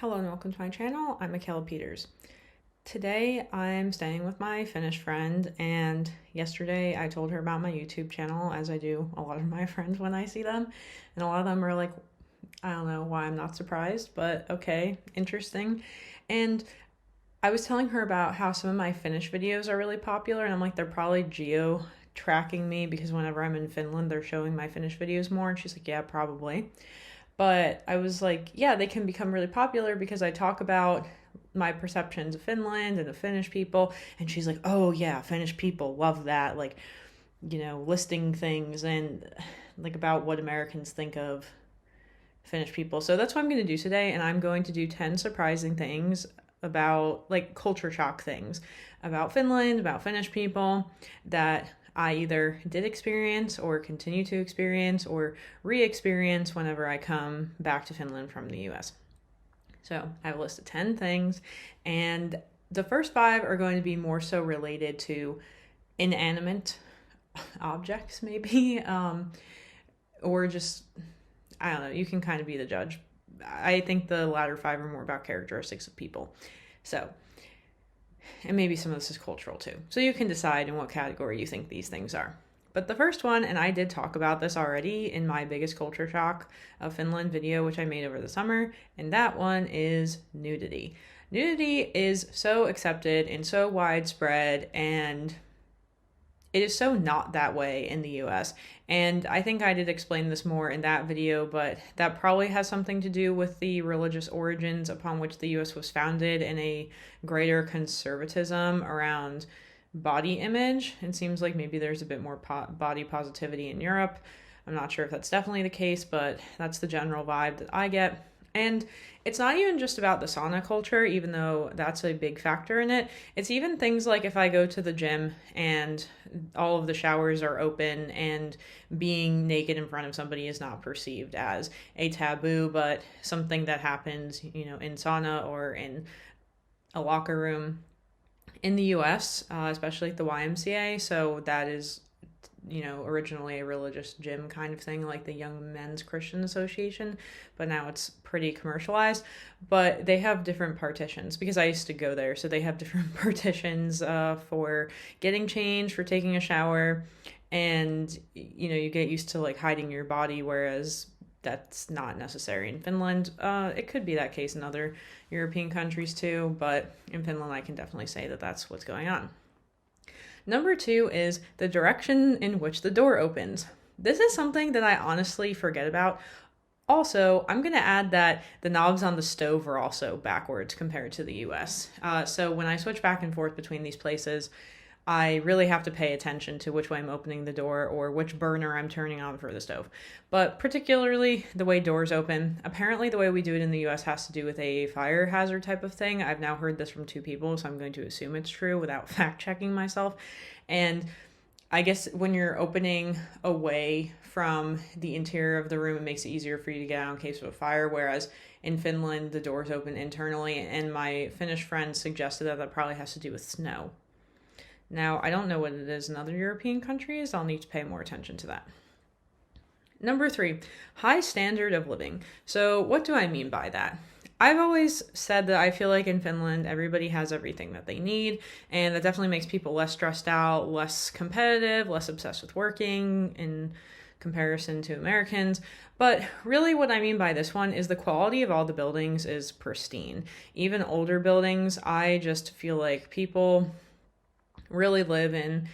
Hello and welcome to my channel. I'm Michaela Peters. Today I'm staying with my Finnish friend, and yesterday I told her about my YouTube channel, as I do a lot of my friends when I see them, and a lot of them are like, I don't know why I'm not surprised, but okay, interesting. And I was telling her about how some of my Finnish videos are really popular, and I'm like, they're probably geo tracking me because whenever I'm in Finland, they're showing my Finnish videos more, and she's like, yeah, probably. But I was like, yeah, they can become really popular because I talk about my perceptions of Finland and the Finnish people. And she's like, oh, yeah, Finnish people love that. Like, listing things and like about what Americans think of Finnish people. So that's what I'm going to do today. And I'm going to do 10 surprising things about like culture shock things about Finland, about Finnish people that I either did experience or continue to experience or re experience whenever I come back to Finland from the US. So I have a list of 10 things, and the first five are going to be more so related to inanimate objects, maybe, or just, I don't know, you can kind of be the judge. I think the latter five are more about characteristics of people. So, and maybe some of this is cultural too. So you can decide in what category you think these things are. But the first one, and I did talk about this already in my biggest culture shock of Finland video, which I made over the summer, and that one is nudity. Nudity is so accepted and so widespread, and it is so not that way in the US. And I think I did explain this more in that video, but that probably has something to do with the religious origins upon which the US was founded and a greater conservatism around body image. It seems like maybe there's a bit more body positivity in Europe. I'm not sure if that's definitely the case, but that's the general vibe that I get. And it's not even just about the sauna culture, even though that's a big factor in it. It's even things like if I go to the gym and all of the showers are open and being naked in front of somebody is not perceived as a taboo, but something that happens, in sauna or in a locker room in the US, especially at the YMCA. So that is originally a religious gym kind of thing, like the Young Men's Christian Association, but now it's pretty commercialized. But they have different partitions because I used to go there. So they have different partitions for getting changed, for taking a shower, and you get used to like hiding your body, whereas that's not necessary in Finland. It could be that case in other European countries too, but in Finland I can definitely say that that's what's going on. Number two is the direction in which the door opens. This is something that I honestly forget about. Also, I'm going to add that the knobs on the stove are also backwards compared to the US. So when I switch back and forth between these places, I really have to pay attention to which way I'm opening the door or which burner I'm turning on for the stove. But particularly the way doors open, apparently the way we do it in the US has to do with a fire hazard type of thing. I've now heard this from two people, so I'm going to assume it's true without fact checking myself. And I guess when you're opening away from the interior of the room, it makes it easier for you to get out in case of a fire, whereas in Finland, the doors open internally, and my Finnish friend suggested that probably has to do with snow. Now, I don't know what it is in other European countries. I'll need to pay more attention to that. Number three, high standard of living. So what do I mean by that? I've always said that I feel like in Finland, everybody has everything that they need, and that definitely makes people less stressed out, less competitive, less obsessed with working in comparison to Americans. But really what I mean by this one is the quality of all the buildings is pristine. Even older buildings, I just feel like people really live in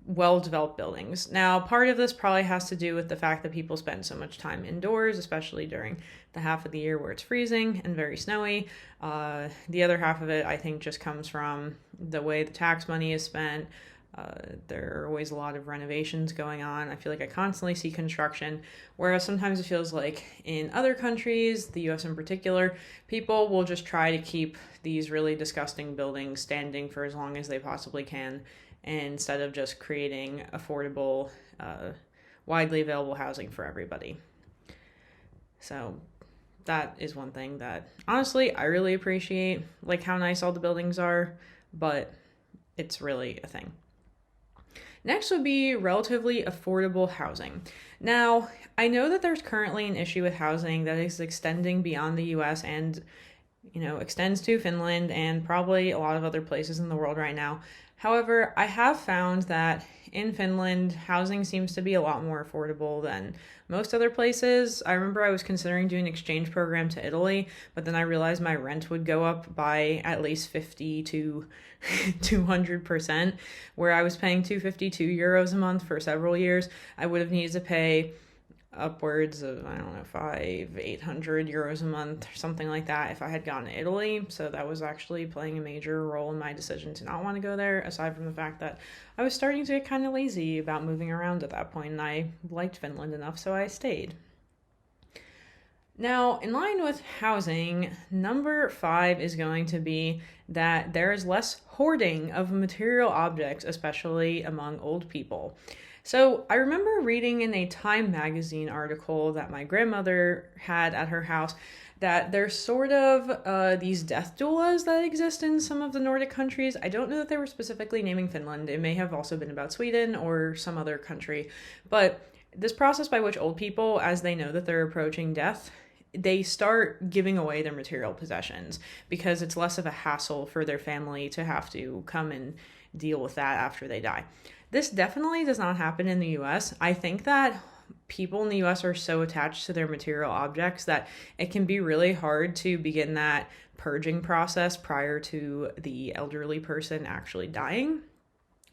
well-developed buildings. Now, part of this probably has to do with the fact that people spend so much time indoors, especially during the half of the year where it's freezing and very snowy. The other half of it, I think, just comes from the way the tax money is spent. There are always a lot of renovations going on. I feel like I constantly see construction, whereas sometimes it feels like in other countries, the US in particular, people will just try to keep these really disgusting buildings standing for as long as they possibly can, instead of just creating affordable, widely available housing for everybody. So that is one thing that honestly I really appreciate, like how nice all the buildings are, but it's really a thing. Next would be relatively affordable housing. Now, I know that there's currently an issue with housing that is extending beyond the US and, extends to Finland and probably a lot of other places in the world right now. However, I have found that in Finland, housing seems to be a lot more affordable than most other places. I remember I was considering doing an exchange program to Italy, but then I realized my rent would go up by at least 50 to 200%, where I was paying 252 euros a month for several years. I would have needed to pay upwards of, I don't know, 800 euros a month or something like that if I had gone to Italy. So that was actually playing a major role in my decision to not want to go there, aside from the fact that I was starting to get kind of lazy about moving around at that point, and I liked Finland enough, so I stayed. Now, in line with housing, number 5 is going to be that there is less hoarding of material objects, especially among old people. So I remember reading in a Time magazine article that my grandmother had at her house that there's sort of these death doulas that exist in some of the Nordic countries. I don't know that they were specifically naming Finland. It may have also been about Sweden or some other country. But this process by which old people, as they know that they're approaching death, they start giving away their material possessions because it's less of a hassle for their family to have to come and deal with that after they die. This definitely does not happen in the US. I think that people in the US are so attached to their material objects that it can be really hard to begin that purging process prior to the elderly person actually dying.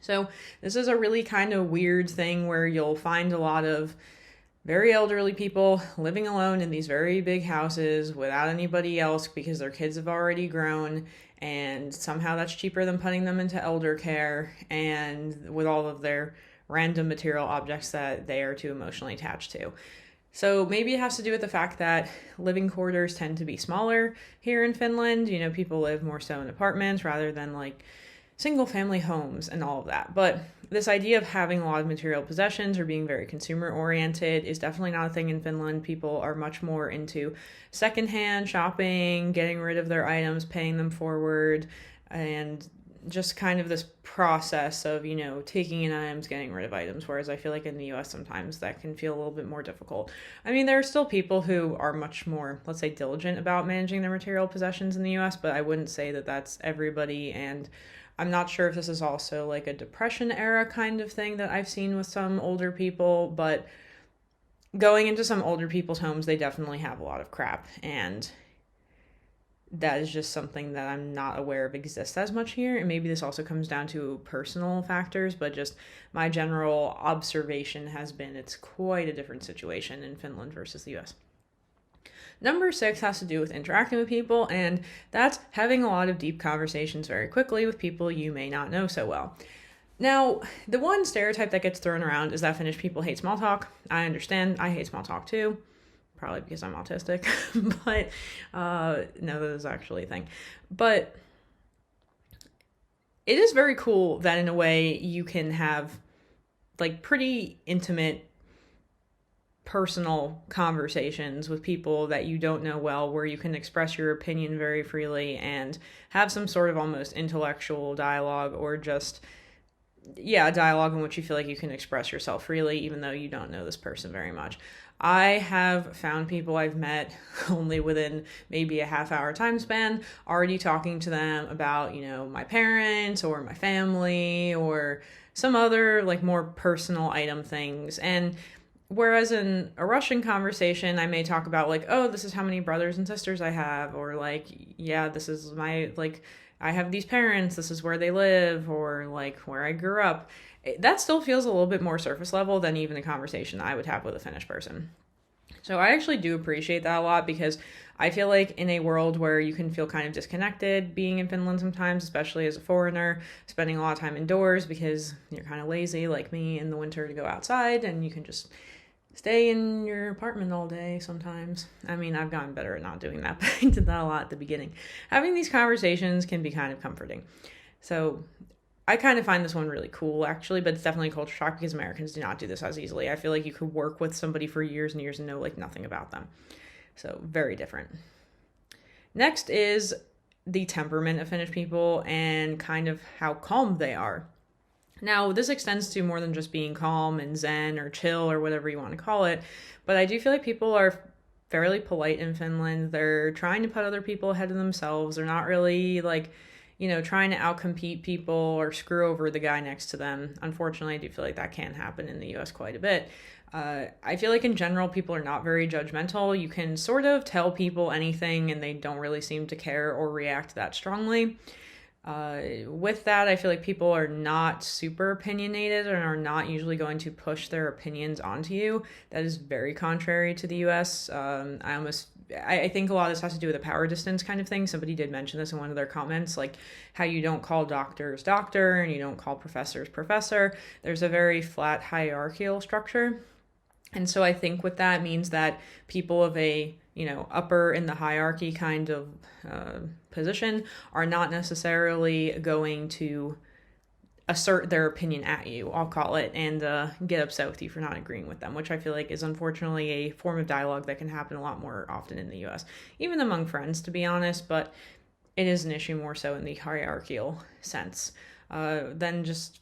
So this is a really kind of weird thing where you'll find a lot of very elderly people living alone in these very big houses without anybody else because their kids have already grown, and somehow that's cheaper than putting them into elder care and with all of their random material objects that they are too emotionally attached to. So maybe it has to do with the fact that living quarters tend to be smaller here in Finland. People live more so in apartments rather than like single family homes and all of that. But this idea of having a lot of material possessions or being very consumer oriented is definitely not a thing in Finland. People are much more into secondhand shopping, getting rid of their items, paying them forward, and just kind of this process of, taking in items, getting rid of items. Whereas I feel like in the US sometimes that can feel a little bit more difficult. I mean, there are still people who are much more, let's say, diligent about managing their material possessions in the US, but I wouldn't say that that's everybody. And I'm not sure if this is also like a Depression era kind of thing that I've seen with some older people, but going into some older people's homes, they definitely have a lot of crap, and that is just something that I'm not aware of exists as much here. And maybe this also comes down to personal factors, but just my general observation has been it's quite a different situation in Finland versus the US. Number 6 has to do with interacting with people, and that's having a lot of deep conversations very quickly with people you may not know so well. Now, the one stereotype that gets thrown around is that Finnish people hate small talk. I understand. I hate small talk too, probably because I'm autistic, but no, that is actually a thing. But it is very cool that in a way you can have like pretty intimate personal conversations with people that you don't know well, where you can express your opinion very freely and have some sort of almost intellectual dialogue, or just a dialogue in which you feel like you can express yourself freely even though you don't know this person very much. I have found people I've met only within maybe a half-hour time span already talking to them about, my parents or my family or some other like more personal item things. And whereas in a Russian conversation, I may talk about like, oh, this is how many brothers and sisters I have, or like, yeah, this is my, like, I have these parents, this is where they live, or like where I grew up. That still feels a little bit more surface level than even a conversation I would have with a Finnish person. So I actually do appreciate that a lot, because I feel like in a world where you can feel kind of disconnected being in Finland sometimes, especially as a foreigner, spending a lot of time indoors because you're kind of lazy like me in the winter to go outside, and you can just stay in your apartment all day sometimes. I mean, I've gotten better at not doing that, but I did that a lot at the beginning. Having these conversations can be kind of comforting. So I kind of find this one really cool, actually, but it's definitely a culture shock because Americans do not do this as easily. I feel like you could work with somebody for years and years and know like nothing about them. So very different. Next is the temperament of Finnish people and kind of how calm they are. Now, this extends to more than just being calm and zen or chill or whatever you want to call it, but I do feel like people are fairly polite in Finland. They're trying to put other people ahead of themselves. They're not really trying to outcompete people or screw over the guy next to them. Unfortunately, I do feel like that can happen in the US quite a bit. I feel like in general, people are not very judgmental. You can sort of tell people anything and they don't really seem to care or react that strongly. With that, I feel like people are not super opinionated and are not usually going to push their opinions onto you. That is very contrary to the US. I think a lot of this has to do with a power distance kind of thing. Somebody did mention this in one of their comments, like how you don't call doctors doctor and you don't call professors professor. There's a very flat hierarchical structure. And so I think what that means that people of a, upper in the hierarchy kind of position are not necessarily going to assert their opinion at you, I'll call it, and get upset with you for not agreeing with them, which I feel like is unfortunately a form of dialogue that can happen a lot more often in the US, even among friends, to be honest, but it is an issue more so in the hierarchical sense than just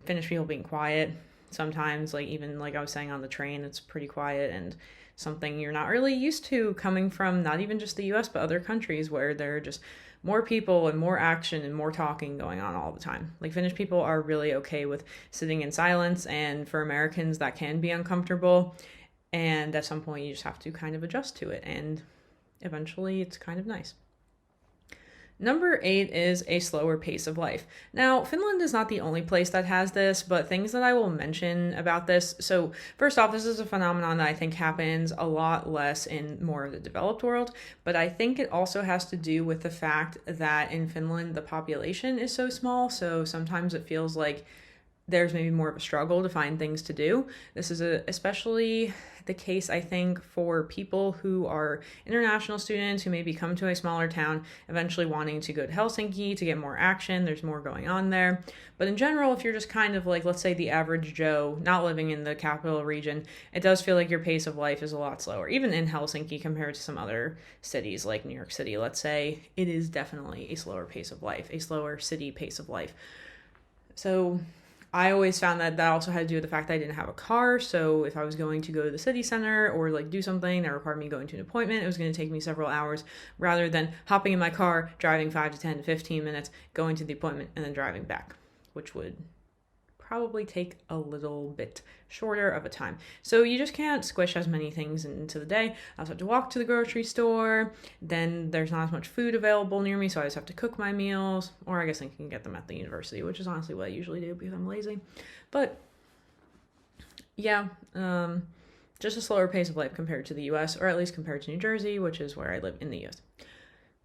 Finnish people being quiet. Sometimes, even like I was saying on the train, it's pretty quiet and something you're not really used to coming from not even just the US, but other countries where there are just more people and more action and more talking going on all the time. Like Finnish people are really okay with sitting in silence, and for Americans that can be uncomfortable. And at some point you just have to kind of adjust to it, and eventually it's kind of nice. Number 8 is a slower pace of life. Now, Finland is not the only place that has this, but things that I will mention about this. So first off, this is a phenomenon that I think happens a lot less in more of the developed world, but I think it also has to do with the fact that in Finland, the population is so small. So sometimes it feels like there's maybe more of a struggle to find things to do. This is especially the case, I think, for people who are international students who maybe come to a smaller town, eventually wanting to go to Helsinki to get more action. There's more going on there. But in general, if you're just kind of like, let's say the average Joe, not living in the capital region, it does feel like your pace of life is a lot slower, even in Helsinki compared to some other cities like New York City. Let's say it is definitely a slower pace of life, a slower city pace of life. So I always found that also had to do with the fact that I didn't have a car. So if I was going to go to the city center or do something that required me going to an appointment, it was going to take me several hours rather than hopping in my car, driving 5 to 10 to 15 minutes, going to the appointment and then driving back, which would probably take a little bit shorter of a time. So you just can't squish as many things into the day. I also have to walk to the grocery store. Then there's not as much food available near me, so I just have to cook my meals. Or I guess I can get them at the university, which is honestly what I usually do because I'm lazy. But yeah, just a slower pace of life compared to the US, or at least compared to New Jersey, which is where I live in the US.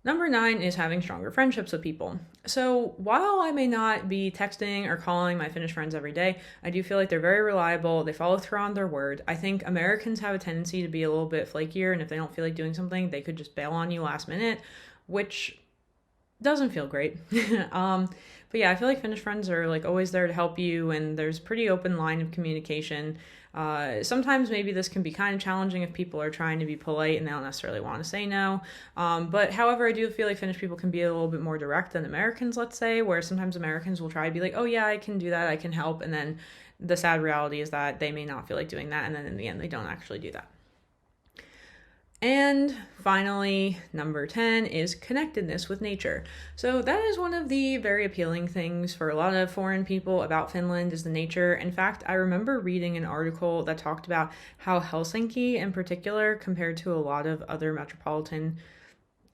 Number 9 is having stronger friendships with people. So while I may not be texting or calling my Finnish friends every day, I do feel like they're very reliable. They follow through on their word. I think Americans have a tendency to be a little bit flakier, and if they don't feel like doing something, they could just bail on you last minute, which doesn't feel great. But yeah, I feel like Finnish friends are always there to help you, and there's a pretty open line of communication. Sometimes maybe this can be kind of challenging if people are trying to be polite and they don't necessarily want to say no. But however, I do feel like Finnish people can be a little bit more direct than Americans, let's say, where sometimes Americans will try to be like, oh yeah, I can do that, I can help. And then the sad reality is that they may not feel like doing that. And then in the end, they don't actually do that. And finally, number 10 is connectedness with nature. So that is one of the very appealing things for a lot of foreign people about Finland is the nature. In fact, I remember reading an article that talked about how Helsinki in particular, compared to a lot of other metropolitan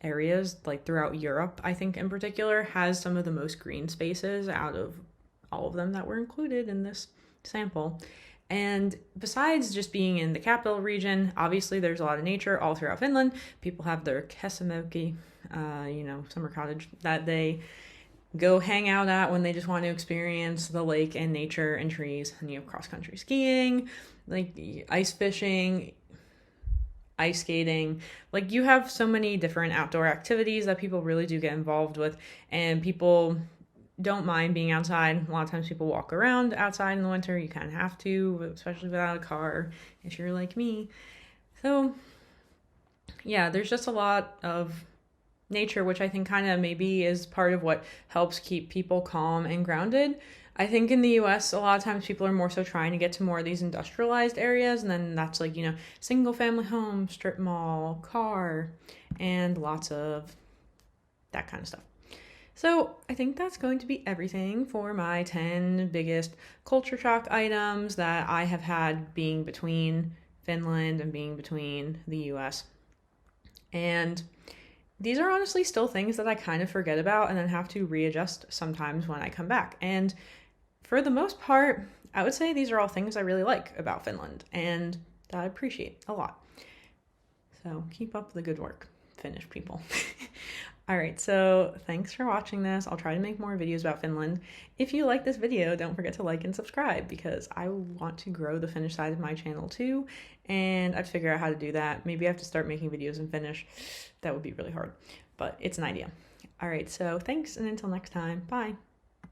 areas, throughout Europe, I think in particular, has some of the most green spaces out of all of them that were included in this sample. And besides just being in the capital region, obviously there's a lot of nature all throughout Finland. People have their kesämökki, summer cottage that they go hang out at when they just want to experience the lake and nature and trees. And you have cross-country skiing, ice fishing, ice skating. You have so many different outdoor activities that people really do get involved with, and people don't mind being outside. A lot of times people walk around outside in the winter. You kind of have to, especially without a car, if you're like me. So yeah, there's just a lot of nature, which I think kind of maybe is part of what helps keep people calm and grounded. I think in the US, a lot of times people are more so trying to get to more of these industrialized areas, and then that's like, single family home, strip mall, car, and lots of that kind of stuff. So I think that's going to be everything for my 10 biggest culture shock items that I have had being between Finland and being between the US. And these are honestly still things that I kind of forget about and then have to readjust sometimes when I come back. And for the most part, I would say these are all things I really like about Finland and that I appreciate a lot. So keep up the good work, Finnish people. All right, so thanks for watching this. I'll try to make more videos about Finland. If you like this video, don't forget to like and subscribe because I want to grow the Finnish side of my channel too, and I'd figure out how to do that. Maybe I have to start making videos in Finnish. That would be really hard, but it's an idea. All right, so thanks, and until next time, bye.